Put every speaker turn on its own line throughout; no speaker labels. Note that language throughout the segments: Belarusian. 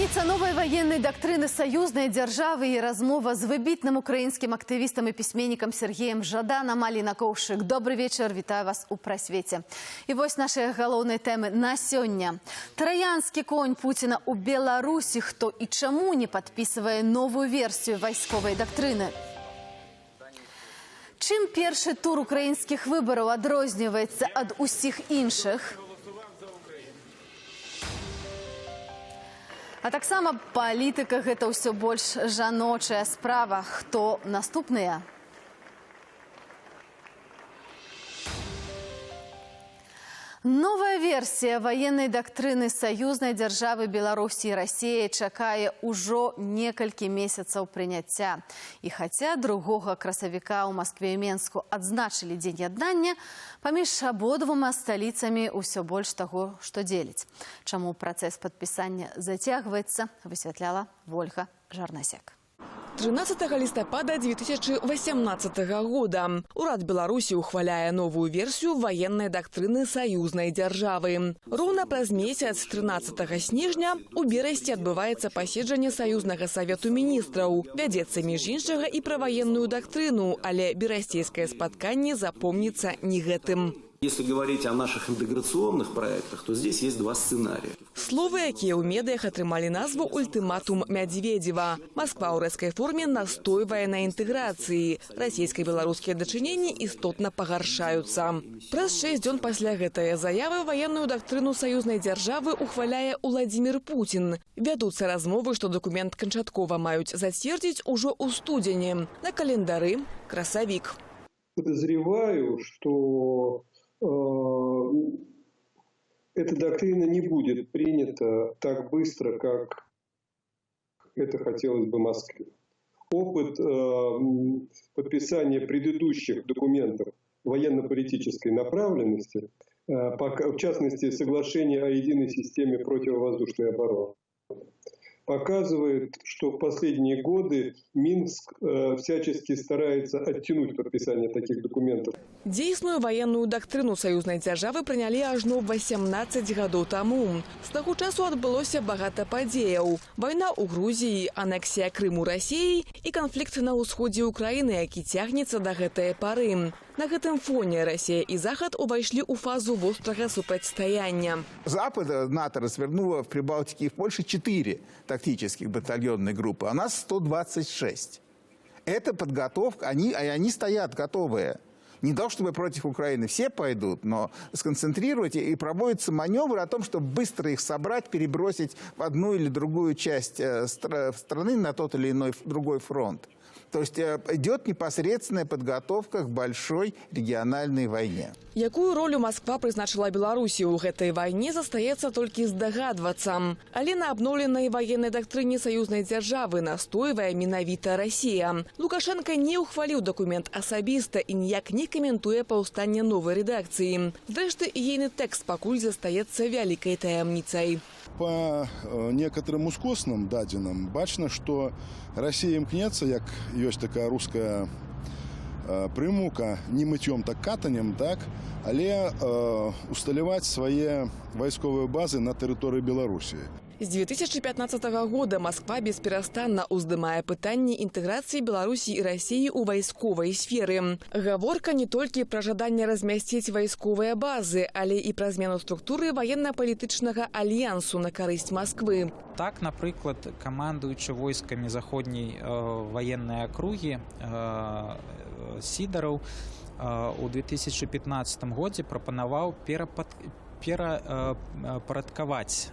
Раніца новай военной доктрины союзной державы и размова с выбитным украинским активистом и письменником Сергеем Жаданом. Алина Коушик. Добрый вечер, витаю вас у просвете. И вот наши головные темы на сегодня. Троянский конь Путина у Беларуси. Кто и чему не подписывая новую версию войсковой доктрины? Чим перший тур украинских выборов адрозніваецца от усіх іншых? А таксама палітыка гэта ўсё больш жаночая справа. Хто наступныя? Новая версия военной доктрины союзной державы Беларуси и России чакае ўжо некалькі месяцаў прыняцця. И хотя 2 красавіка ў Москве и Менску адзначылі дзень яднання, паміж абодвума сталіцамі ўсё больш таго, што дзеліць. Чаму працэс падпісання зацягваецца, высвятляла Ольга Жарнасяк.
13 листопада 2018 года Урад Беларуси ухваляе новую версию военной доктрины союзной державы. Ровно праз месяц 13 снежня у Берасці адбываецца паседжанне Союзнага Совету Министраў. Вядзецца між іншага і пра военную доктрину, але берасцейскае спатканне запомнится не гэтым.
Если говорить о наших интеграционных проектах, то здесь есть 2 сценария.
Словы, якія ў медыях атрымалі назву «Ультиматум Медведева». Москва ў рэзкай форме настойвае на інтэграцыі. Расійска-беларускія дачыненні істотна пагаршаюцца. Праз 6 дзён пасля гэтае заявы военную доктрину союзной державы ухваляе Владимир Путин. Вядуцца размовы, што документ канчаткова маюць зацвердзіць ужо ў студзені. На календары красавік.
Подозреваю, что эта доктрина не будет принята так быстро, как это хотелось бы Москве. Опыт подписания предыдущих документов военно-политической направленности, в частности, соглашение о единой системе противовоздушной обороны, показывает, что в последние годы Минск всячески старается оттянуть подписание таких документов.
Дзейсную военную доктрину союзной державы прынялі ажно 18 гадоў таму. З таго часу адбылося багата падзеяў. Вайна ў Грузіі, анексія Крыму Расіяй і канфлікт на ўсходзе Украіны, які цягнецца да гэтай пары. На гэтым фоне Россия и Захад увайшлі ў фазу вострага супрацьстаяння.
Запад, НАТО развернуло в Прибалтике и в Польше 4 тактических батальонные группы, а нас 126. Это подготовка, они стоят готовые. Не то, чтобы против Украины все пойдут, но сконцентрировать и проводится маневр о том, чтобы быстро их собрать, перебросить в одну или другую часть страны на тот или иной другой фронт. То есть идет непосредственная подготовка к большой региональной войне.
Якую роль Москва прызначыла Беларусі ў гэтай вайне, застаецца толькі здагадвацца. Але на абноўленай военной доктрине союзной державы настойвае менавіта Россия. Лукашенко не ухваліў документ асабіста і ніяк не каментуе паўстанне новой редакции. Зрэшты, ейны тэкст пакуль застаецца вялікай таямніцай.
По некоторым ускосным дадзеным бачна, что Россия імкнецца, як ёсць такая руская прымука, не мыццём, так катанем, так, але усталяваць свае вайсковыя базы на тэрыторыі Беларусі.
С 2015 года Москва бесперастанна уздымае пытанне інтэграцыі Беларусі і России ў вайсковай сферы. Гаворка не толькі пра жаданне размясціць вайсковыя базы, але і пра змену структуры военно-палітычнага альянсу на карысць Москвы.
Так, напрыклад, камандуючы войскамі заходняй военной округи Сидоров у 2015 годзе прапанаваў перапарадкаваць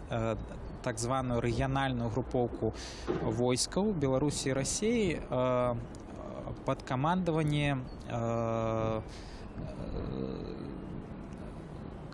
так званую рэгіянальную групоўку войскаў Беларусі і России под камандаванне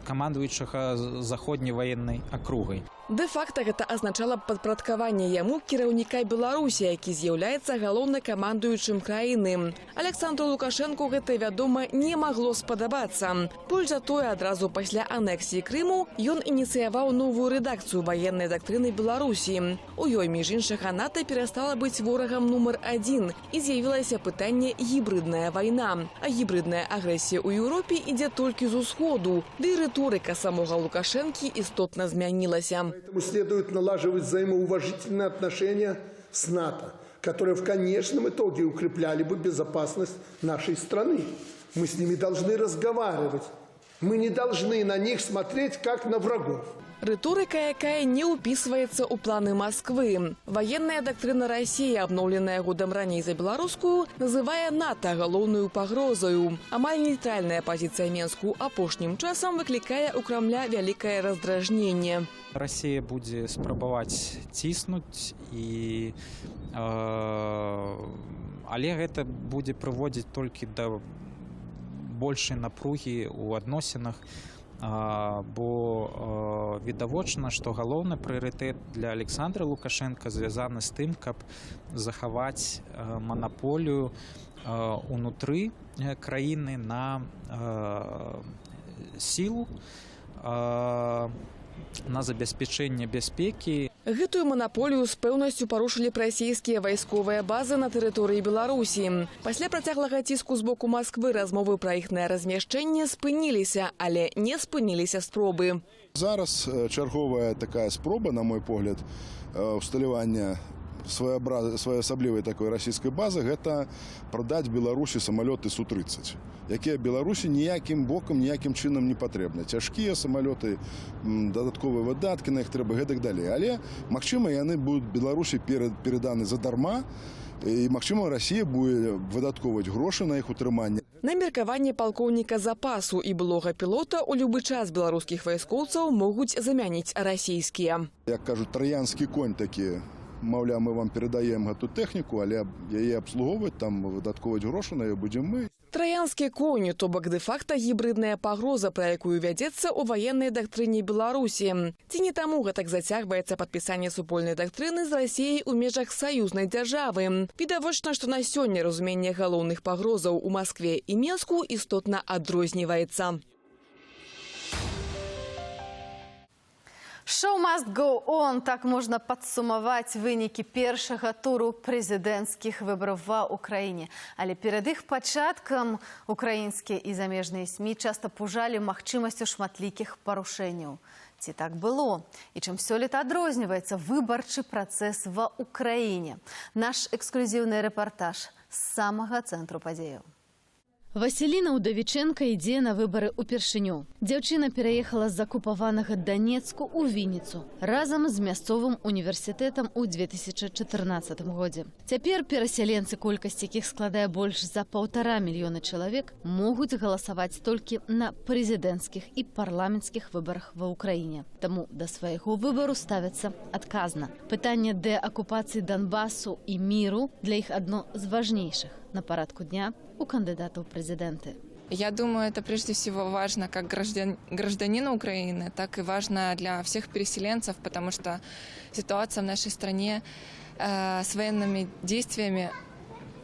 камандуючага заходняй военной округай.
Де-факто гэта азначала падпарадкаванне яму кіраўніка Беларусі, які з'яўляецца галоўнакамандуючым краіны. Александру Лукашенку гэта, вядома, не магло спадабацца. Больш за тое, адразу пасля анексіі Крыму ён ініцыяваў новую рэдакцыю военной доктрины Беларусі. У ёй, між іншага, НАТО перастала быць ворагам нумар 1 і з'явілася пытанне гібридная вайна. А гібридная агрэсія ў Еўропе ідзе толькі з усходу, ды і рыторыка самога Лукашэнкі істотна змянілася.
Поэтому следует налаживать взаимоуважительные отношения с НАТО, которые в конечном итоге укрепляли бы безопасность нашей страны. Мы с ними должны разговаривать. Мы не должны на них смотреть, как на врагов.
Риторика, якая не уписывается у планы Москвы. Военная доктрина России, обновленная годом ранее за белорусскую, называя НАТО галоўную пагрозою. Амаль нейтральная позиция Менску апошнім часам выкликая у Кремля великое раздражнение.
Россия будет спрабаваць ціснуць і але гэта будзе прыводзіць толькі да большай напругі ў адносінах, бо відавочна, што галоўны прыярытэт для Александра Лукашенка звязаны з тым, каб захаваць манаполію унутры краіны на сілу, на забеспячэнне бяспекі.
Гэтую манаполію з пэўнасцю парушылі расійскія вайсковыя базы на тэрыторыі Беларусі. Пасля працяглага ціску з боку Москвы размовы пра іхнае размяшчэнне спыніліся, але не спыніліся спробы.
Зараз чарговая такая спроба, на мой погляд, усталявання своеасаблівай такой расійскай базы – гэта прадаць Беларусі самалёты Су-30, якія Беларусі ніякім бокам, ніякім чынам не патрэбны. Цяжкія самалёты, дадатковыя выдаткі на іх трэба, гэтак далей. Але, магчыма, яны будуць Беларусі пераданы задарма, і, магчыма, Расія будзе выдаткоўваць грошы на іх утрыманне.
На меркаванне палкоўніка запасу і былога пілота у любы час беларускіх вайскоўцаў могуць замяніць расійскія.
Як кажуць, траянскі конь такі. Маўляў, мы вам перадаем гэту тэхніку, але яе абслугоўваць, там выдаткоўваць грошы на яе будзем мы.
Траянскі конь, то бок дэ-факта гібридная пагроза, пра якую вядзецца ў военной дактрыне Беларусі. Ці не таму гэтак зацягваецца падпісанне супольнай дактрыны з Расіяй у межах саюзнай дзяржавы. Відавочна, што на сёння разуменне галоўных пагрозаў у Маскве і Менску істотна адрозніваецца.
Show must go on. Так можна падсумаваць вынікі першага туру прэзідэнцкіх выбараў ва ўкраіне. Але перад іх пачаткам украінскія і замежныя СМІ часта пужалі магчымасцю шматлікіх парушэнняў. Ці так было? І чым сёлета адрозніваецца выбарчы працэс ва ўкраіне? Наш эксклюзіўны рэпартаж з самага цэнтру падзеяў. Васіліна Удавіченка ідзе на выбары ўпершыню. Дзяўчына пераехала з акупаванага Данецку ў Вінніцу разам з мясцовым універсітэтам у 2014 годзе. Цяпер перасяленцы, колькасць якіх складае больш за 1,5 мільёна чалавек, могуць галасаваць толькі на прэзідэнцкіх і парламенцкіх выбарах ва ўкраіне. Таму да свайго выбару ставяцца адказна. Пытанне дэакупацыі Донбасу і міру для іх адно з важнейшых на парадку дня у кандидата в президенты.
Я думаю, это прежде всего важно как гражданину Украины, так и важно для всех переселенцев, потому что ситуация в нашей стране с военными действиями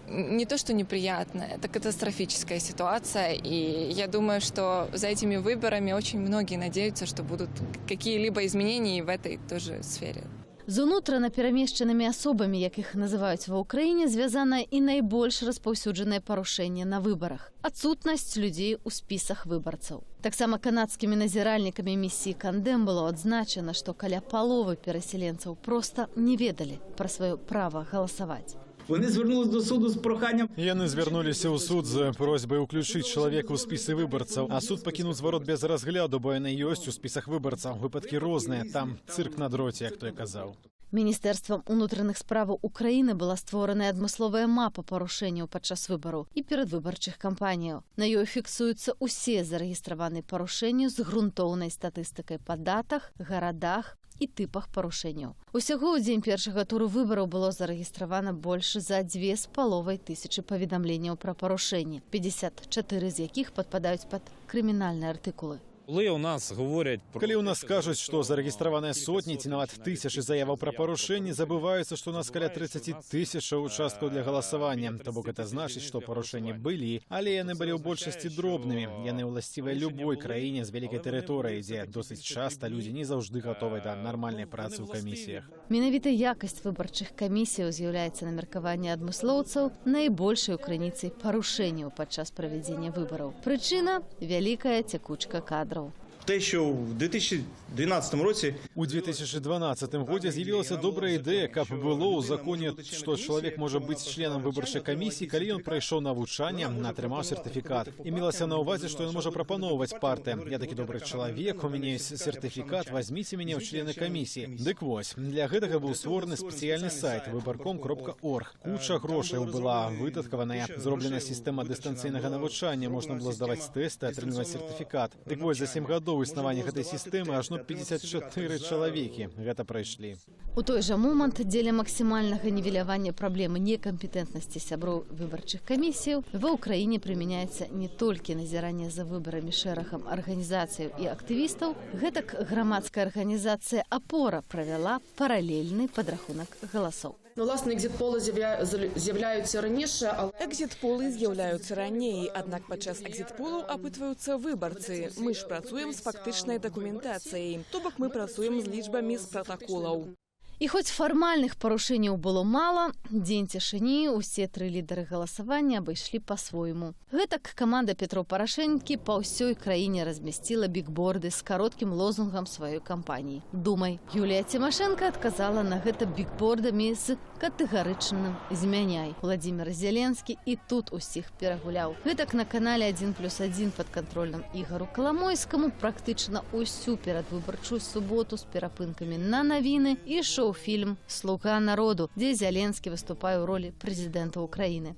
не то что неприятная, это катастрофическая ситуация. И я думаю, что за этими выборами очень многие надеются, что будут какие-либо изменения в этой тоже сфере.
З унутрана перамешчанымі асобамі, як іх называюць ва ўкраіне, звязана і найбольш распаўсюджанае парушэнне на выбарах – адсутнасць людзей у спісах выбарцаў. Таксама канадскімі назіральнікамі місіі Кандем было адзначана, што каля паловы пераселенцаў проста не ведалі пра сваё права галасаваць.
Вони звернулись до суду з проханням.
Яны звярнуліся ў суд з просьбай уключыць чалавека ў спісы выбарцаў, а суд пакінуў зварот без разгляду, бо яны ёсць у спісах выбарцаў. Выпадкі розныя, там цырк на дроце, як той казаў.
Міністэрствам унутраных справаў Украіны была створаная адмысловая мапа парушэнняў падчас выбараў і перадвыбарчых кампаніяў. На ёй фіксуюцца ўсе зарэгістраваныя парушэнні з грунтоўнай статыстыкай па датах, гарадах і тыпах парушэнняў. Усяго ў дзень першага туру выбараў было зарэгістравана больш за 2500 паведамленняў пра парушэнні, 54 з якіх падпадаюць пад крымінальныя артыкулы.
Калі ў нас кажуць, што зарэгістраваныя сотні ці нават тысячы заяваў пра парушэнні, забываюцца, што у нас каля 30 000 участкаў для галасавання. То бок гэта значыць, што парушэнні былі, але яны былі ў большасці дробнымі. Яны ўласцівыя любой краіне з вялікай тэрыторыі, дзе досыць часта людзі не заўжды гатовы да нармальнай працы ў камісіях.
Менавіта якасць выбарчых камісіяў з'яўляецца на меркаванне адмыслоўцаў найбольшай крыніцай парушэнняў падчас правядзення выбараў. Прычына – вялікая цякучка кадраў.
Те, що в 2012 році
У 2012 годзе з'явілася добрая ідэя, каб было ў законе, што чалавек можа быць членам выбарчай камісіі, калі ён прайшоў навучанне, атрымаў сертыфікат. І мелася на ўвазе, што ён можа прапаноўваць партыям: я такі добры чалавек, у мяне ёсць сертыфікат, вазьміце мяне ў члены камісіі. Дык вось, для гэтага быў створаны спецыяльны сайт выбарком.орг. Куча грошай была выдаткаваная, зроблена сістэма дыстанцыйнага навучання, можна было здаваць тэсты, атрымліваць сертыфікат. Дык вось, за 7 гадоў існавання гэтай сістэмы ажно 54 чалавекі гэта прайшлі.
У той жа момант дзеля максімальнага нівелявання праблемы некампетэнтнасці сяброў выбарчых камісіяў ва ўкраіне прымяняецца не толькі назіранне за выбарамі шэрагам арганізацыяў і актывістаў, гэтак грамадская арганізацыя «Апора» правяла паралельны падрахунак галасоў.
Власне, екзит-поли з'являються раніше, але...
Екзит-поли з'являються ранее, однак падчас екзит-полу опитваються виборці. Ми ж працюємо з фактичною документацією, тобто ми працюємо з лічбами з протоколів.
І хоць фармальных парушэнняў было мала, дзень цішыні усе 3 лідары галасавання абышлі па-свойму. Гэтак каманда Петро Парашэнкі па ўсёй краіне размясціла бікборды з кароткім лозунгам сваёй кампаніі. «Думай». Юлія Тимошенко адказала на гэта бікбордамі з катэгарычным «Змяняй». Владимир Зеленскі і тут усіх перагуляў. Гэтак на канале 1+1 падкантрольным Ігару Каламойскаму практычна ўсю перадвыбарчую суботу з перапынкамі на навіны і шоу-фільм «Слуга народу», дзе Зеленскі выступае ў ролі прэзідэнта Украіны.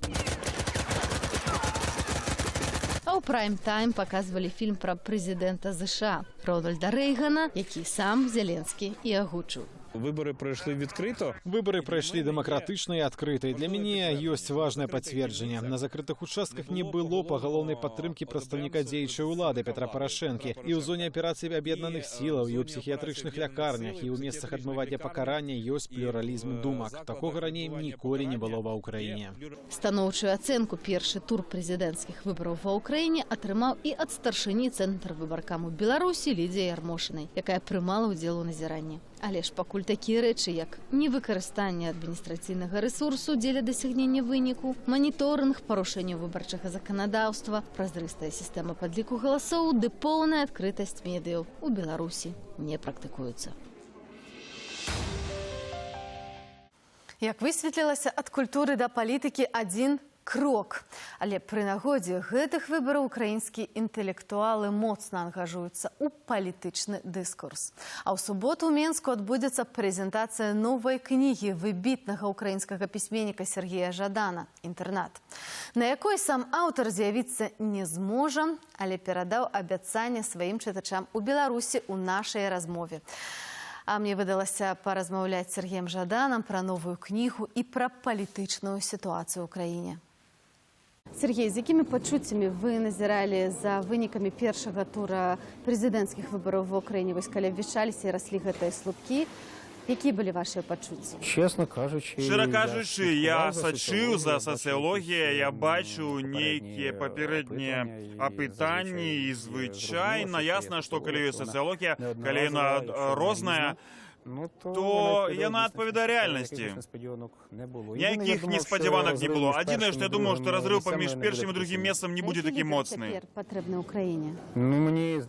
А ў прайм-тайм паказвалі фільм пра прэзідэнта США Рональда Рэйгана, які сам Зеленскі і агучыў.
Вибори пройшли відкрито.
Выборы прайшлі дэмакратычна і адкрыта. І для мяне ёсць важнае пацверджанне. На закрытых участках не было пагалоўнай падтрымкі прадстаўніка дзеючай улады Петра Парашэнкі. І ў зоне аперацыі аб'яднаных сілаў, і ў псіхіятрычных лякарнях, і ў месцах адмывання пакарання ёсць плюралізм думак. Такога раней ніколі не было ва ўкраіне.
Станоўчую ацэнку першы тур прэзідэнцкіх выбараў ва ўкраіне атрымаў і ад старшыні Цэнтр выбаркаму Беларусі Лідзіі Ярмошынай, якая прымала ўдзел у назіранні. Але ж пакуль такія рэчы, як невыкарыстанне адміністрацыйнага рэсурсу дзеля дасягнення выніку, маніторынг парушэнняў выбарчага заканадаўства, празрыстая сістэма падліку галасоў ды поўная адкрытасць медыяў у Беларусі не практыкуюцца. Як высветлілася, ад культуры да палітыкі адзін крок. Але пры нагодзе гэтых выбараў украінскія інтэлектуалы моцна ангажуюцца ў палітычны дыскурс. А ў суботу ў Менску адбудзецца прэзентацыя новай кнігі выбітнага украінскага пісьменніка Сергея Жадана «Інтэрнат», на якой сам аўтар з'явіцца не зможа, але перадаў абяцанне сваім чытачам у Беларусі ў нашай размове. А мне выдалася паразмаўляць з Сергеем Жаданам пра новую кнігу і пра палітычную сітуацыю ў краіне. Сергей, з якімі пачуццямі вы назіралі за вынікамі першага тура прэзідэнцкіх выбараў ва ўкраіне? Вось калі абвяшчаліся і раслі гэтыя слупкі, якія былі вашыя пачуцці?
Чесно кажучи,
Шчыра кажучы, я сачыў за сацыялогіяй, я бачу нейкія папярэднія апытанні і звычайна ясна, што калі ёсць сацыялогія, калі яна розная, то яна адпавядае рэальнасці. Ніякіх неспадзяванак не было. Адзінае, што я думаю, што разрыў паміж першым і другім месцам не будзе такі моцны.
Мне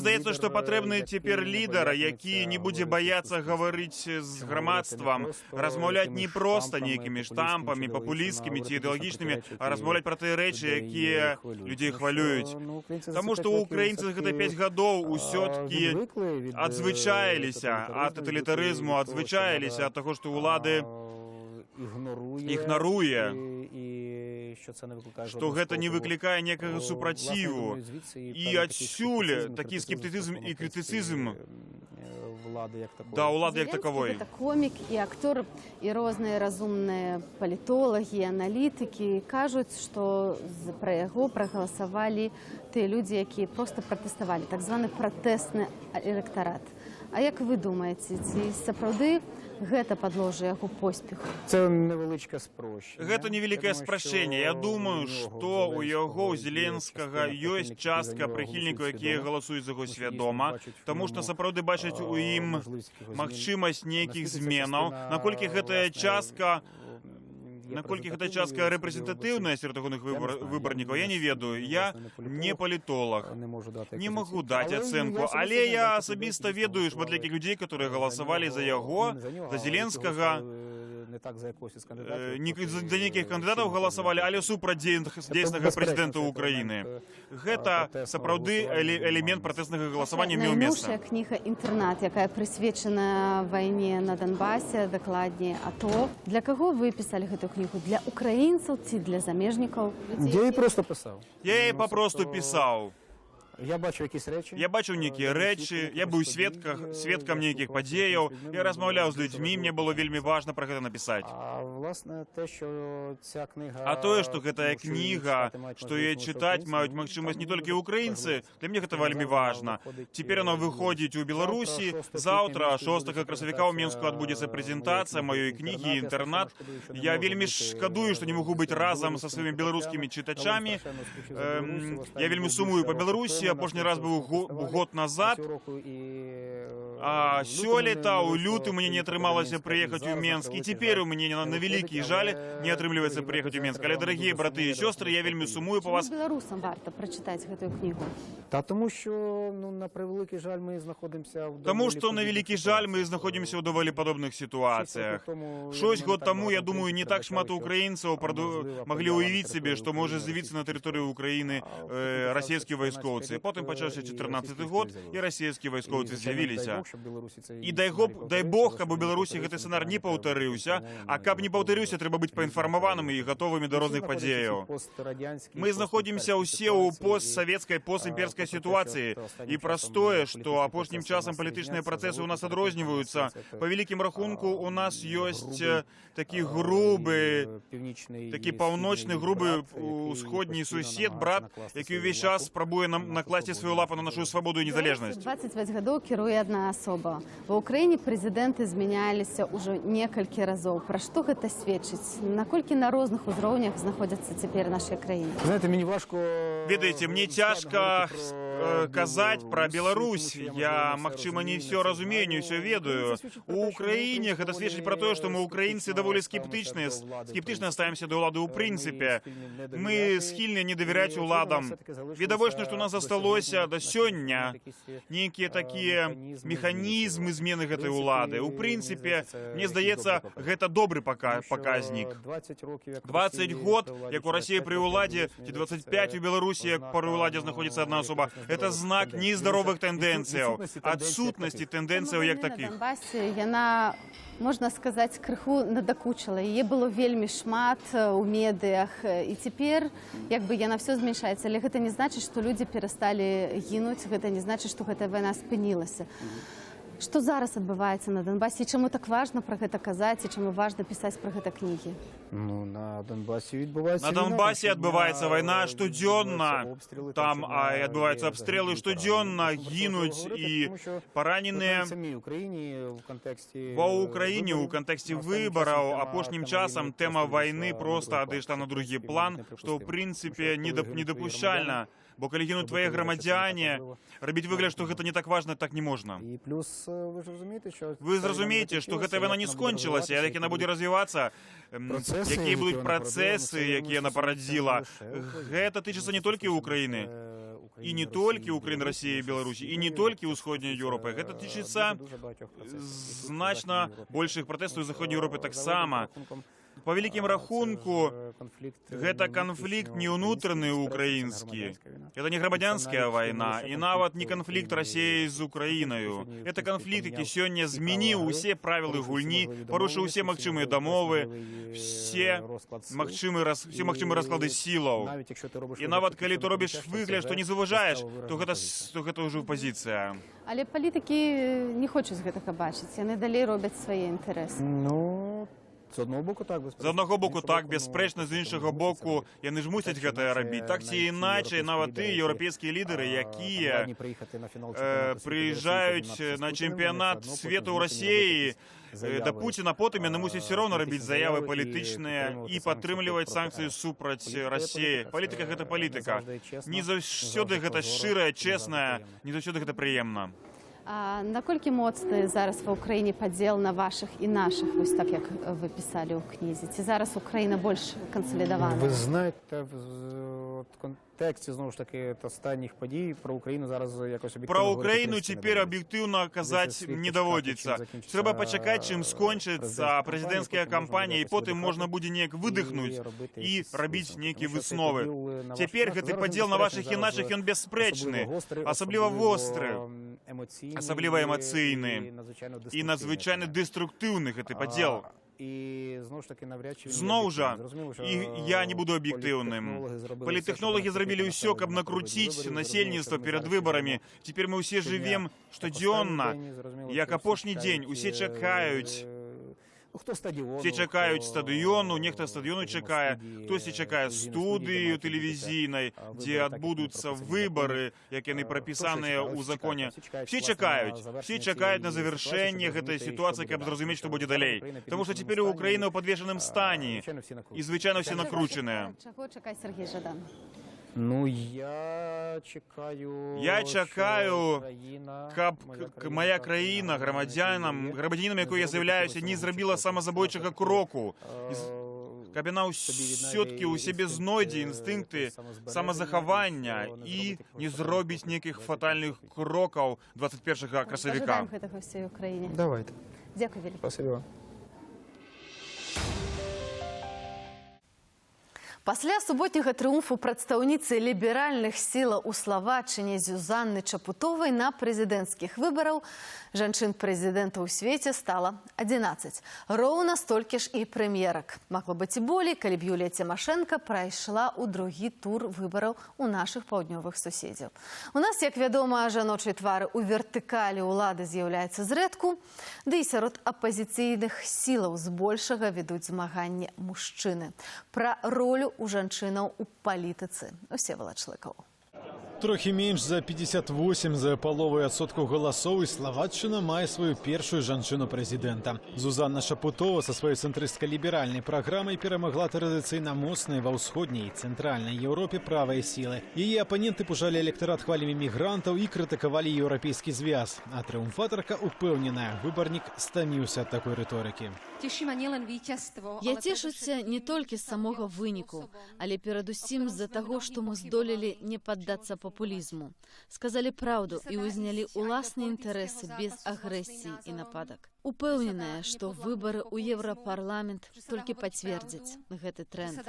здаецца, што патрэбны цяпер лідар, які не будзе баяцца гаварыць з грамадствам, размаўляць не проста нейкімі штампамі, папулісцкімі ці ідэалагічнымі, а размаўляць пра тыя рэчы, якія людзей хвалююць. Таму што ўкраінцы гэта 5 гадоў усё-ткі адзвычаіліся ад тоталітарызму, адзвычаіліся ад таго, што ўлады ігнаруе, што гэта не выклікае некага супраціву. І адсюль такі скептыцызм і крытыцызм да ўлады як таковой.
Гэта комік і актор, і розныя разумныя палітолагі, аналітыкі кажуць, што пра яго прагаласавалі тыя людзі, якія проста пратэставалі, так званы пратэсны электарат. А як вы думаеце, ці сапраўды гэта падложа яго поспеху?
Це невеличке спрощення.
Гэта невялікае спрашчэнне. Я думаю, што ў яго, у Зеленскага, ёсць частка прыхільнікаў, якія галасуюць за яго свядома, таму што сапраўды бачаць у ім магчымасць нейкіх зменаў. Наколькі гэтая частка Наколькі гэта частка рэпрэзентатыўная сярод ягоных выбарнікаў, я не ведаю. Я не палітолог. Не магу даць ацэнку, але я асабіста ведаю шматлікіх людзей, которые галасавалі за яго, за Зеленскага. Не за нейкіх кандыдатаў галасавалі, але супраць дзейснага прэзідэнта Украіны. Гэта сапраўды элемент пратэснага галасавання меў месца.
Найноўшая кніга «Інтэрнат», якая прысвечана вайне на Донбасе, дакладней АТО. Для каго вы пісалі гэтую кнігу? Для украінцаў ці для замежнікаў?
Я її просто писав.
Я яе папросту пісаў.
Я бачу якісь речі.
Я бачыў нейкія рэчы, я быў сведкам нейкіх падзеяў, я размаўляў з людзьмі, мне было вельмі важна пра гэта напісаць.
А власне те, що ця книга...
А тое, што гэтая кніга, што яе чытаць маюць магчымасць не толькі ўкраінцы, для мне гэта вельмі важна. Цяпер яно выходзіць у Беларусі, заўтра, 6 красавіка ў Мінску адбудзецца прэзентацыя маёй кнігі «Інтэрнат». Я вельмі шкадую, што не магу быць разам са сваімі беларускімі чытачамі. Я вельмі сумую па Беларусі. Апошні раз быў год назад, а сёлета ў люты мне не атрымалася прыехаць у Менск, і цяпер у мяне на вялікі жаль не атрымліваецца прыехаць у Менск. Але, дарагія браты і сёстры, я вельмі сумую па вас.
Беларусам варта прачытаць гэтую кнігу?
Тому що, на превеликий жаль, ми знаходимося в
Таму што, на вялікі жаль, мы знаходзімся ў даволі падобных сітуацыях. 6 год таму, я думаю, не так шмат украінцаў маглі ўявіць сабе, што можа з'явіцца на тэрыторыі Украіны расійскія вайскоўцы. Потым пачаўся 14-й год, і расійскія вайскоўцы з'явіліся. І дай Бог, каб у Беларусі гэты сцэнар не паўтарыўся, а каб не паўтарыўся, трэба быць паінфармаванымі і гатовымі да розных падзеяў. Мы знаходзімся ўсе ў постсавецкай, постімперскай сітуацыі, і праз тое, што апошнім часам палітычныя працэсы ў нас адрозніваюцца. Па вялікім рахунку у нас ёсць такі грубы, такі паўночны, грубы усходні сусед, брат, які ўвесь час спрабуе накласці сваю лапу на нашу свабоду і незалежнасць.
25 гадоў кіруе адна асоба. Ва ўкраіне прэзідэнты змяняліся ўжо некалькі разоў. Пра што гэта сведчыць? Наколькі на розных узроўнях знаходзяцца цяпер нашыя краіны?
Знаєте, мені важко...
Ведаеце, мне цяжка казаць пра Беларусь. Я, магчыма, не ўсё разумею, не ўсё ведаю. У Украіне гэта сведчыць пра тое, што мы, украінцы, даволі скептычна ставімся да ўлады ў прынцыпе. Мы схільныя не давяряць уладам. Відавочна, што у нас засталося да сёння нейкія такія механізмы змены гэтай улады. У прынцыпе, мне здаецца, гэта добры паказнік. 20 год, як у Расіі пры ўладзе, ці 25 у Беларусі, як пры ўладзе знаходзіцца адна асоба, это знак нездаровых тэндэнцыяў, адсутнасці тэндэнцыяў як такіх.
На Донбасе яна, можна сказаць, крыху надакучыла. Яе было вельмі шмат у медыях, і цяпер як бы яна все змяншаецца. Але гэта не значыць, што людзі перасталі гінуць, гэта не значыць, што гэтая вайна спынілася. Што зараз адбываецца на Донбасе, і чаму так важна пра гэта казаць, і чаму важна пісаць пра гэта кнігі?
На Донбасі відбувається
війна. На Донбасі адбываецца вайна штодзённа. Там адбываюцца абстрэлы штодзённа, гінуць і параненыя. Ва ўкраіне ў кантэксце выбараў апошнім часам тэма вайны проста адышла на другі план, што ў прынцыпе недапушчальна. Бо калі гінуць твае грамадзяне, рабіць выгляд, што гэта не так важна, так не можна. Вы зразумееце, што гэтая вайна не скончылася, як яна будзе развівацца, якія будуць працэсы, якія яна парадзіла. Гэта тычыцца не толькі Украіны, і не толькі Украіны, Расіі і Беларусі, і не толькі ўсходняй Еўропы. Гэта тычыцца значна большых пратэстаў у заходняй Еўропы таксама. По вялікім рахунку, гэта канфлікт не ўнутраны украінскі. Это не грамадзянская вайна, і нават не канфлікт Расіі з Украінаю. Это канфлікт, які сёння змяніў усе правілы гульні, парушыў усе магчымыя дамовы, все магчымыя расклады сілаў. І нават калі ты робіш выгляд, што не заўважаеш, то гэта ўжо пазіцыя.
Але палітыкі не хочуць гэтага бачыць, яны далей робяць свае інтарэсы.
З одного боку так,
з одного боку так, бясспрэчна, з іншага боку яны ж мусяць гэтае рабіць. Так ці іначай, нават тыя еўрапейскія лідары, якія прыязджаюць на чэмпіянат свету ў Расіі да Пуціна, потым яны мусяць все роўна рабіць заявы палітычныя і падтрымліваць санкцыі супраць Расіі. Палітыка гэта палітыка. Не заўсёды гэта шчырая, чэсная, не заўсёды гэта прыемна.
А наколькі моцны зараз ва ўкраіне падзел на вашых і нашых, вось так як вы пісалі ў кнізе? Ці зараз Україна больш кансалідавана?
Ви знаєте, в контексті, знову ж таки, останніх подій про Україну зараз якось об'єктивно
Про
говорити, в
Україну
принципі,
тепер
не
об'єктивно казати не доводиться. Треба почекати, чим скончиться президентська кампанія, і потім можна буде неяк видихнути і робити неякі виснови. Тепер гэтый падзел на ваших і наших, він безспречний, особливо гострий, особливо емоційний і надзвичайно деструктивний гэтый падзел.
І знову ж таки навряд чи
Знову ж, і я не буду об'єктивним. Політтехнологи зробили все, каб накрутити насельніцтво перед виборами. Тепер ми всі живемо щоденно, як апошній день. Усі чекають. Всі чекають стадіону, нехто стадіону чекає, хтось чекає студію телевізійної, де відбудуться вибори, які не прописані у законі. Всі чекають на завершення цієї ситуації, щоб зрозуміти, що буде далі. Тому що тепер Україна у підвішеному стані, і, звичайно, всі накручені.
Чого чекає Сергій Жадан?
Ну, я чекаю,
каб моя країна громадянам, якою я з'являюся, не зробила самозабойчого кроку. Каб вона все-таки у себе знайде інстинкти самозаховання і не зробить ніяких фатальних кроків 21-го красовика.
Ожидаємо гэтага всій Україні.
Давайте.
Дякую вельмі.
Спасибо вам.
Пасля суботняга трыумфу прадстаўніцы ліберальных сілаў у Славаччыне Зюзанны Чапутовай на прэзідэнцкіх выбараў жанчын-прэзідэнта ў свеце стала 11. Роўна столькі ж і прэм'ерак. Магло быць і болей, калі б Юлія Цімашэнка прайшла ў другі тур выбараў у нашых паўднёвых суседзяў. У нас, як вядома, жаночыя твары ў вертыкалі ўлады з'яўляецца зрэдку, ды і сярод апазіцыйных сілаў збольшага ведуць змаганне мужчыны. Пра ролю у жанчынаў у палітыцы. Всеволод Шлыкаў.
Трохи менш за 58 за паловую адсоткаў галасоў, і Славаччына мае сваю першую жанчыну-прэзідэнта. Зузанна Чапутова са сваёй цэнтрыстка-ліберальнай праграмай перамагла традыцыйна моцнай ва ўсходняй і цэнтральнай Еўропе правыя сілы. Яе апаненты пужалі электарат хвалямі мігрантаў і крытыкавалі еўрапейскі звяз. А трыумфатарка упэўненая, выбарнік стаміўся ад такой рыторыкі.
Я цешуся не толькі з самога выніку, але перадусім з-за таго, што мы здолелі не паддацца популізму. Сказалі праўду і ўзнялі ўласныя інтарэсы без агрэсіі і нападак. Упэўненая, што выбары ў Еўрапарламент толькі пацвердзяць гэты тренд.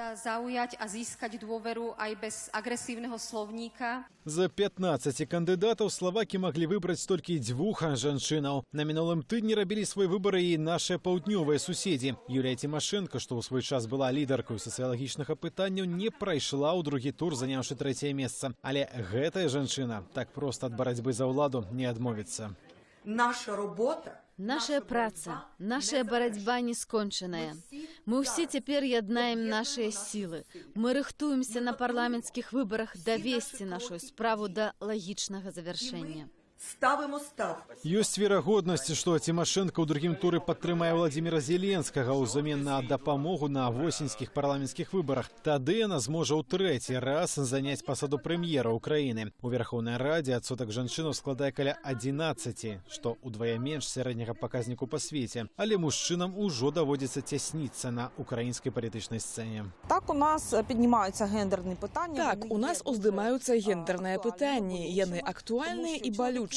За 15 кандыдатаў славакі маглі выбраць толькі 2 жанчынаў. На мінулым тыдні рабілі свой выбар і нашыя паўднёвыя суседзі. Юлія Цімашэнка, што ў свой час была лідаркай сацыялагічнага пытанняў, не прайшла ў другі тур, заняўшы 3-е месца. Але гэтая жанчына так проста ад барацьбы за ўладу не адмовіцца.
Наша робота,
Нашая праца, нашая барацьба не скончаная. Мы ўсе цяпер яднаем нашыя сілы. Мы рыхтуемся на парламенцкіх выбарах давесці нашу справу да лагічнага завяршэння.
ставимо ставку.
Ёсць верагоднасць, што Цімашэнка ў другім туры падтрымае Владзіміра Зеленскага ўзамен на дапамогу на восеньскіх парламенцкіх выбарах. Тады яна зможа ў 3-й раз заняць пасаду прэм'ера ўкраіны. У Верхоўнай Радзе адсотак жанчынаў складае каля 11, што ўдвая менш сярэдняга паказніку па свеце. Але мужчынам ужо даводзіцца цясніцца на украінскай палітычнай сцэне.
Так, у нас піднімаються гендерні питання.
Так, у нас уздымаюцца гендерныя пытанні. Яны актуальныя і балючыя.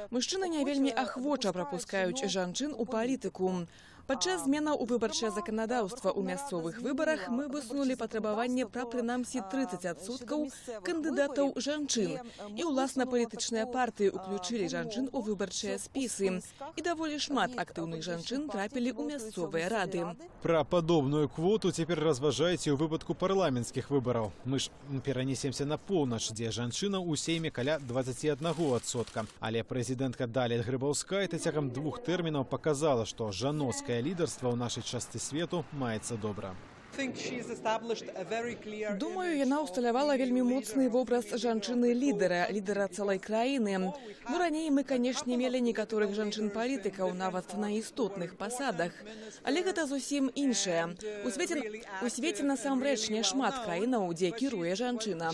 Мужчыны не вельмі ахвоча прапускаюць жанчын у палітыку. Падчас зменаў у выбарчае заканадаўства ў мясцовых выбарах мы высунулі патрабаванне пра прынамсі 30% кандыдатаў жанчын. І ўласна палітычныя партыі ўключылі жанчын у выбарчыя спісы. І даволі шмат актыўных жанчын трапілі ў мясцовыя рады.
Пра падобную квоту цяпер разважаеце ў выпадку парламенцкіх выбараў. Мы ж перанесемся на поўнач, дзе жанчына ў сейме каля 21%. Але прэзідэнтка Далія Грыбаўская цягам 2 тэрмінаў паказала, што жаноцкае лідарства ў нашай частцы свету маецца добра.
Думаю, яна ўсталявала вельмі моцны вобраз жанчыны-лідара, лідара цэлай краіны. Ну, раней мы, канешне, мелі некаторых жанчын-палітыкаў нават на істотных пасадах. Але гэта зусім іншае. У свеце насамрэч няшмат краінаў, дзе кіруе жанчына.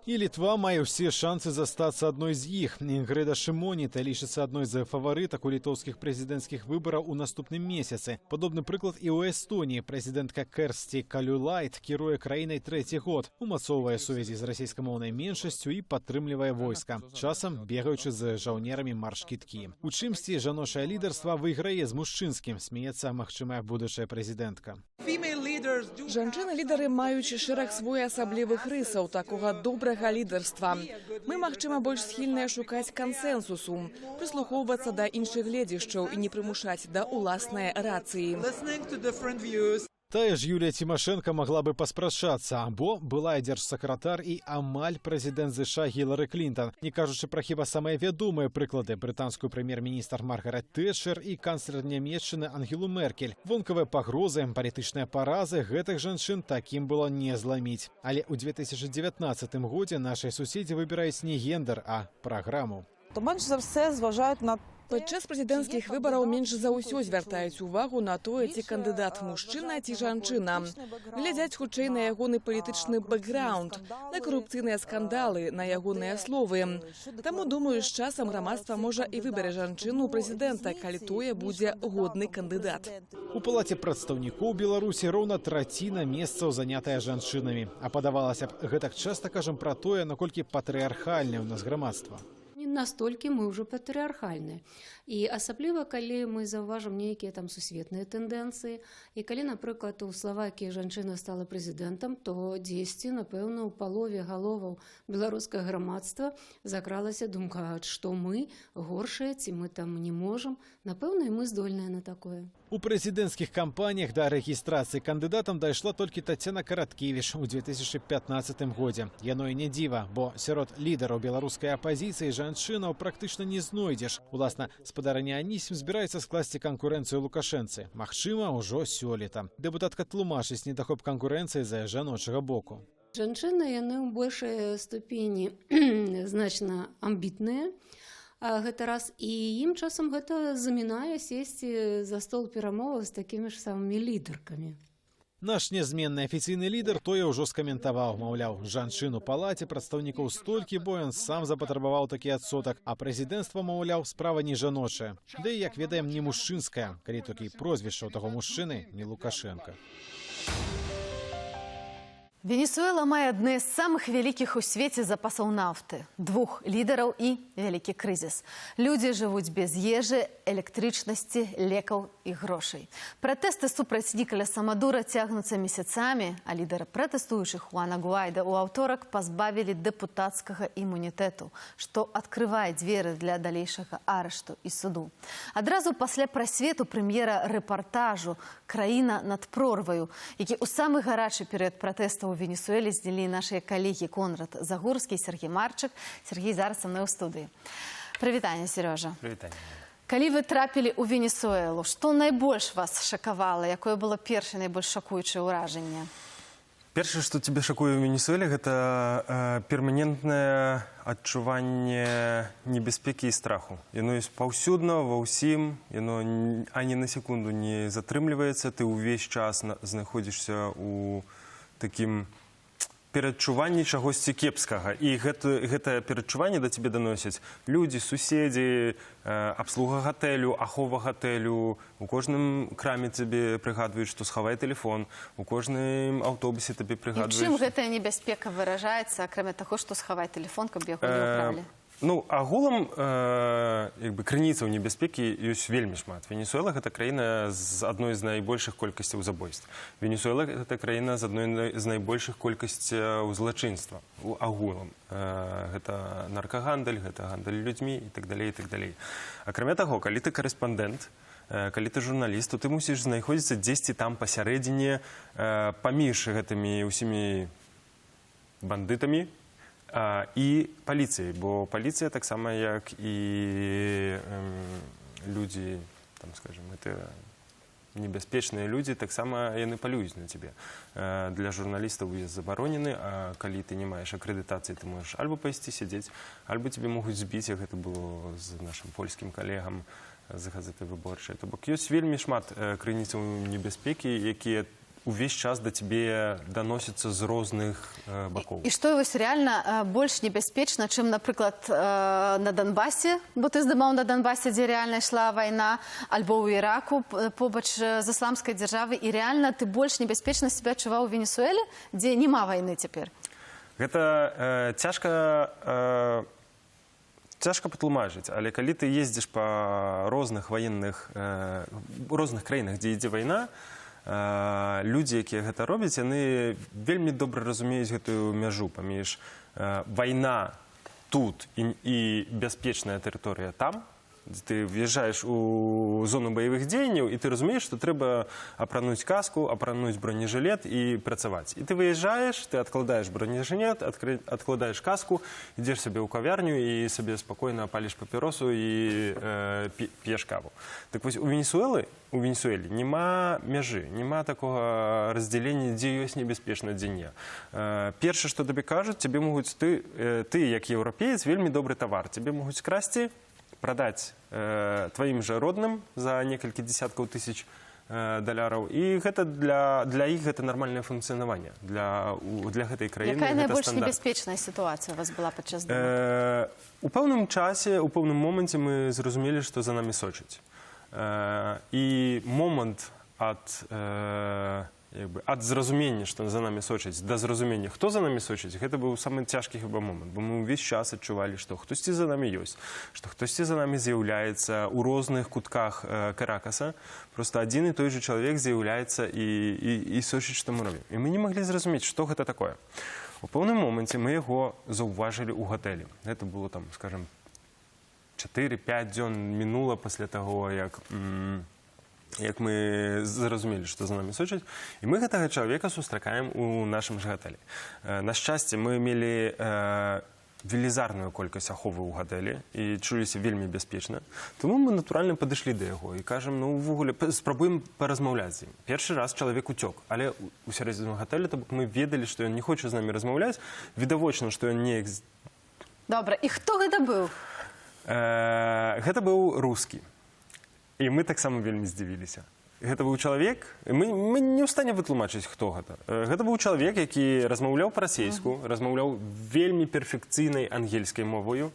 І Літва мае ўсе шансы застацца адной з іх. Інгрыда Шымоніта лічыцца адной з фаварытак у літоўскіх прэзідэнцкіх выбараў у наступным месяцы. Падобны прыклад і ў Эстоніі. Прэзідэнтка Керсці Калюлайт кіруе краінай трэці год, умацоўвае сувязі з расійскамоўнай меншасцю і падтрымлівае войска, часам бегаючы з жаўнерамі марш-кідкі. У чымсьці жаночае лідарства выйграе з мужчынскім, смеецца магчымая будучая прэзідэнтка.
Жанчыны-лідары маюць шэраг своеасаблівых рысаў такога добрага лідарства. Мы, магчыма, больш схільныя шукаць кансэнсусу, прыслухоўвацца да іншых гледзяшчаў і не прымушаць да ўласнай рацыі.
Тая ж Юлія Тимошенко могла бы паспрачацца, або былая дзяржсакратар і амаль прэзідэнт США Гілары Клінтон, не кажучы пра хіба самыя вядомыя прыклады брытанскую прэм'ер-міністр Маргарет Тэтчер і канцлер Нямецчыны Ангелу Меркель. Вонкавыя пагрозы, палітычныя паразы гэтых жанчын такім было не зламіць. Але ў 2019 годзе нашыя суседзі выбіраюць не гендер, а праграму.
То менш за все зважають на
Падчас прэзідэнцкіх выбараў менш за ўсё звяртаюць увагу на тое, ці кандыдат мужчына, ці жанчына. Глядзяць хутчэй на ягоны палітычны бэкграунд, на карупцыйныя скандалы, на ягоныя словы. Таму, думаю, з часам грамадства можа і выбере жанчыну прэзідэнта, калі тое будзе годны кандыдат.
У палаце прадстаўнікоў Беларусі роўна траціна месцаў занятая жанчынамі. А падавалася б, гэтак часта кажам пра тое, наколькі патрыархальнае ў нас грамадства.
Настолькі мы ўжо патрыархальныя. І асабліва, калі мы заўважым нейкія там сусветныя тэндэнцыі, і калі, напрыклад, у Славакіі жанчына стала прэзідэнтам, то дзесьці, напэўна, у палове галоваў беларускага грамадства закралася думка, што мы горшыя, ці мы там не можам. Напэўна, і мы здольныя на такое.
У прэзідэнцкіх кампаніях да рэгістрацыі кандыдатам дайшла толькі Тацяна Караткевіч у 2015 годзе. Яно і не дзіва, бо сярод лідараў беларускай апазіцыі жанчынаў практычна не знойдзеш. Уласна, спадарня Анісім збіраецца скласці канкурэнцыю Лукашэнцы. Магчыма, ужо сёлета. Дэпутатка тлумачыць недахоп канкурэнцыі з жаночага боку.
Жанчыны, яны ў большай ступені значна амбітныя. Гэта раз, і ім часам гэта замінае сесці за стол перамоваў з такімі ж самымі лідаркамі.
Наш нязменны афіцыйны лідар тое ўжо скаментаваў, маўляў, жанчын у палаце прадстаўнікоў столькі, бо ён сам запатрабаваў такі адсотак, а прэзідэнцтва, маўляў, справа не жаночая. Да і, як ведаем, не мужчынская, калі толькі прозвішча ў таго мужчыны не Лукашенко.
Венесуэла мае адны з самых вялікіх у свеце запасаў нафты, двух лідараў і вялікі крызіс. Людзі жывуць без ежы, электрычнасці, лекаў і грошай. Пратэсты супраць Нікаласа Мадура цягнуцца месяцамі, а лідара пратэстуючых Хуана Гуайда ў аўторак пазбавілі дэпутацкага імунітэту, што адкрывае дзверы для далейшага арышту і суду. Адразу пасля прасвету прэм'ера рэпартажу «Краіна над прорваю», які ў самы гарачы перыяд пратэстаў у Венесуэле знялі нашыя калегі Конрад Загорскі і Сергей Марчык. Сергей зараз са мной у студыі. Прывітанне, Серёжа.
Прывітанне.
Калі вы трапілі ў Венесуэлу, што найбольш вас шакавала? Якое было першае найбольш шакуючае ўражанне?
Першае, што цябе шакуе ў Венесуэле, гэта перманентнае адчуванне небяспекі і страху. Яно ёсць паўсюдна, ва ўсім, яно ані на секунду не затрымліваецца, ты ўвесь час знаходзішся ў такім перадчуванні чагосьці кепскага. І гэтае перадчуванне да цябе даносяць людзі, суседзі, абслуга гатэлю, ахова гатэлю. У кожным краме цябе прыгадваюць, што схавай тэлефон, у кожным аўтобусе табе прыгадваюць.
І чым гэтая небяспека выражаецца, акрамя таго, што схавай тэлефон, каб яго не ўкралі?
Ну, агулам крыніцаў небяспекі ёсць вельмі шмат. Венесуэла – гэта краіна з адной з найбольшых колькасцяў забойств. Венесуэла – гэта краіна з адной з найбольшых колькасцяў злачынства агулам. Гэта наркагандаль, гэта гандаль людзьмі і так далей, і так далей. Акрамя таго, калі ты карэспандэнт, калі ты журналіст, то ты мусіш знаходзіцца дзесьці там пасярэдзіне паміж гэтымі ўсімі бандытамі і паліцыяй, бо паліцыя таксама, як і людзі, там, скажем, гэта небяспечныя людзі таксама яны палююць на цябе. Для журналістаў уезд забаронены, а калі ты не маеш акрэдытацыі, ты можаш альбо пайсці сядзець, альбо тебе могуць збіць, як гэта было з нашым польскім калегам з газеты «Выборчай». То бок ёсць вельмі шмат крыніцаў небяспекі, якія увесь час до тебе доносится з розных боков.
І што вось реально больш небяспечна, чым, напрыклад, на Донбасе, бо ты здымаў на Донбасе, дзе реально ішла вайна, альбо ў Іраку побач з ісламскай дзяржавай, і реально ты больш небяспечна себе адчуваў у Венесуэле, дзе няма вайны цяпер?
Гэта цяжка патлумачыць, але калі ты ездзіш па розных ваенных краінах, дзе ідзе вайна, людзі, якія гэта робяць, яны вельмі добра разумеюць гэтую мяжу паміж вайна тут і бяспечная тэрыторыя там. Ты в'язджаеш у зону баявых дзеянняў, і ты разумееш, што трэба апрануць каску, апрануць бронежылет і працаваць. І ты выязджаеш, ты адкладаеш бронежылет, адкладаеш каску, ідзеш сабе ў кавярню і сабе спакойна паліш папіросу і п'еш каву. Так вось у Венесуэле няма мяжы, няма такога раздзялення, дзе ёсць небяспечна, дзе не. Першае, што табе кажуць, тебе могуць, ты як еўрапеец, вельмі добры тавар, тебе могуць красці, продать твоим же родным за некалькі десяткаў тысяч доляраў. І гэта для іх гэта нармальнае функцыянаванне. Для гэтай краіны
Якая
гэта
найбольш
стандарт.
небяспечная сітуацыя у вас была падчас здымак?
У пэўным часе, у пэўным моменце мы зразумелі, што за намі сочыць. І момант ад зразумення, што за намі сочыць, да зразумення, хто за намі сочыць, гэта быў самы цяжкі хіба момант, бо мы ўвесь час адчувалі, што хтосьці за намі ёсць, што хтосьці за намі з'яўляецца ў розных кутках Каракаса, просто адзін і той же чалавек з'яўляецца і сочыць, што мы робім. І мы не маглі зразумець, што гэта такое. У пэўным моменце мы яго заўважылі ў гатэлі. Гэта было там, скажем, 4-5 дзён мінула пасля таго, як мы зразумелі, што за намі сочыць, і мы гэтага чалавека сустракаем у нашым ж гатэлі. На шчасце, мы мелі велізарную колькасць аховы ў гатэлі і чуліся вельмі бяспечна. Таму мы, натуральна, падышлі да яго і кажам, ну, увогуле, спрабуем паразмаўляць з ім. Першы раз чалавек уцёк, але ў сярэдзіну гатэлі, то бок мы ведалі, што ён не хоча з намі размаўляць, відавочна, што ён неяк...
Добра, і хто гэта быў?
Гэта быў рускі. І мы таксама вельмі здзівіліся. Гэта быў чалавек, мы не ў стане вытлумачыць, хто гэта. Гэта быў чалавек, які размаўляў па-расейску, размаўляў вельмі перфекцыйнай ангельскай моваю.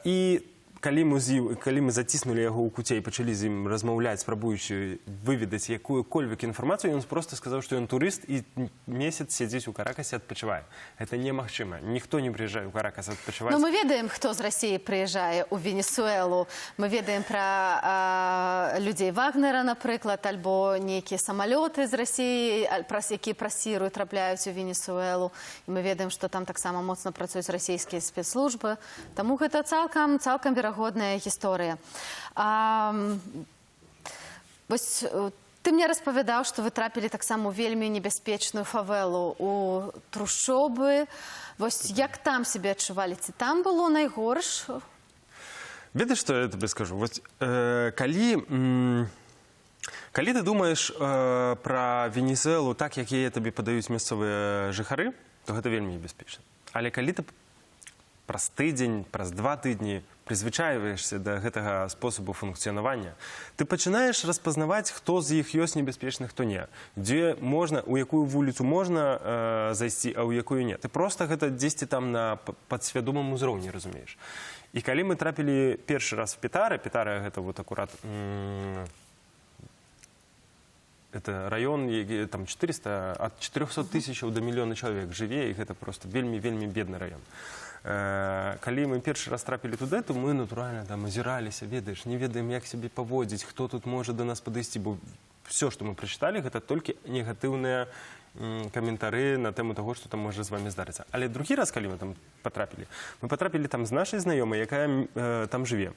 І калі мы заціснулі яго ў куце і пачалі з ім размаўляць, спрабуючы выведаць якую-кольвек інфармацыю, ён проста сказаў, што ён турыст і месяц сядзіць у Каракасе, адпачывае. Гэта немагчыма. Ніхто не прыязджае ў Каракас адпачываць.
Ну, мы ведаем, хто з Расіі прыязджае ў Венесуэлу. Мы ведаем пра людзей Вагнера, напрыклад, альбо нейкія самалёты з Расіі, якія прасіруюць, трапляюць у Венесуэлу. І мы ведаем, што там таксама моцна працуюць расійскія спецслужбы. Таму гэта цалкам верагодная гісторыя. Вось ты мне распавядаў, што вы трапілі таксама ў вельмі небяспечную фавелу, у трушчобы. Вось як там себе адчувалі? Ці там было найгорш?
Ведаеш, што я табе скажу? Вось калі ты думаеш пра Венесуэлу так, як яе табе падаюць мясцовыя жыхары, то гэта вельмі небяспечна. Але калі ты праз тыдзень, праз 2 тыдні прызвычайваешся да гэтага спосабу функцыянавання, ты пачынаеш распазнаваць, хто з іх ёсць небяспечны, хто не. Дзе можна, у якую вуліцу можна зайсці, а ў якую не. Ты проста гэта дзесьці там на падсвядомым узроўні разумееш. І калі мы трапілі першы раз в Петара гэта вот акурат это район, там 400, ад 400 тысячаў до мільёна чалавек жыве, і гэта просто вельмі-вельмі бедны раён. Калі мы першы раз трапілі туды, то мы, натуральна, там азіраліся, ведаеш, не ведаем, як сябе паводзіць, хто тут можа да нас падысці, бо все, што мы прачыталі, гэта толькі негатыўныя каментары на тэму таго, што там можа з вамі здарыцца. Але другі раз, калі мы там патрапілі там з нашай знаёмай, якая там жыве.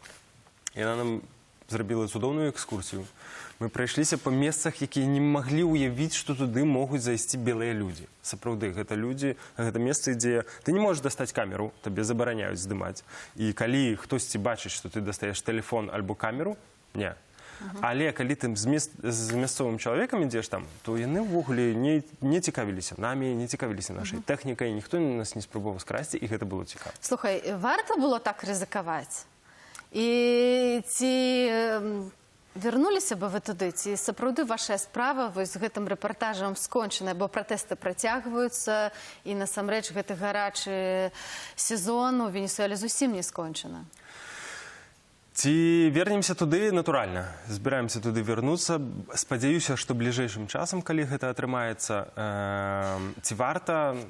Яна нам зрабіла цудоўную экскурсію. Мы прайшліся па месцах, якія не маглі ўявіць, што туды могуць зайсці белыя людзі. Сапраўды, гэта месцы, дзе ты не можаш дастаць камеру, табе забараняюць здымаць. І калі хтосьці бачыць, што ты дастаеш тэлефон альбо камеру, не. Але калі ты з мясцовым чалавекам ідзеш там, то яны ўвогуле не цікавіліся намі, не цікавіліся нашай тэхнікай, ніхто нас не спрабаваў скрасці, і гэта было цікава.
Слухай, варта было так рызыкаваць? І ці вярнуліся бы вы туды? Ці сапраўды вашая справа з гэтым рэпартажам скончаная, бо пратэсты працягваюцца, і насамрэч гэты гарачы сезон у Венесуэле зусім не скончана.
Ці вернемся туды? Натуральна. Збіраемся туды вярнуцца. Спадзяюся, што бліжэйшым часам, калі гэта атрымаецца, ці варта,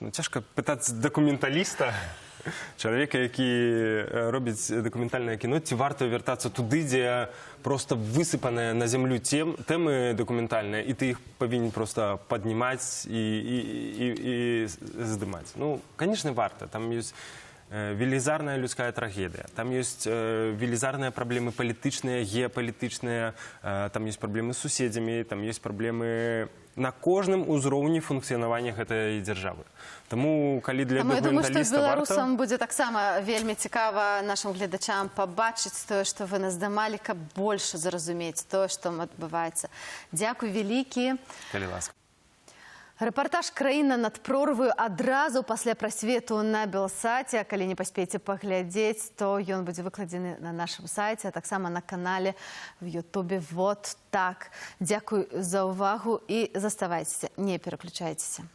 цяжка пытацца дакументаліста, чалавека, які робіць дакументальнае кіно, ці варта вяртацца туды, дзе проста высыпаныя на зямлю тэмы дакументальныя, і ты іх павінен проста паднімаць і здымаць. Ну, канечне, варта. Там ёсць велізарная людская трагедыя. Там ёсць велізарныя праблемы палітычныя, геапалітычныя, там ёсць праблемы з суседзямі, там ёсць праблемы на кожным узроўні функцыянавання гэтай дзяржавы. Таму, калі для дакументаліста варта... Я думаю, што беларусам будзе таксама вельмі цікава нашым гледачам пабачыць тое, што вы нас здымалі, каб больш зразумець тое, што адбываецца. Дзякуй вялікі. Калі ласка.
Рэпартаж «Краіна над прорваю» адразу пасля прасвету на Белсаце. Калі не паспееце паглядзець, то ён будзе выкладзены на нашым сайце, а таксама на канале в Ютубе. Вот так. Дзякуй за ўвагу і заставайцеся, не пераключайцеся.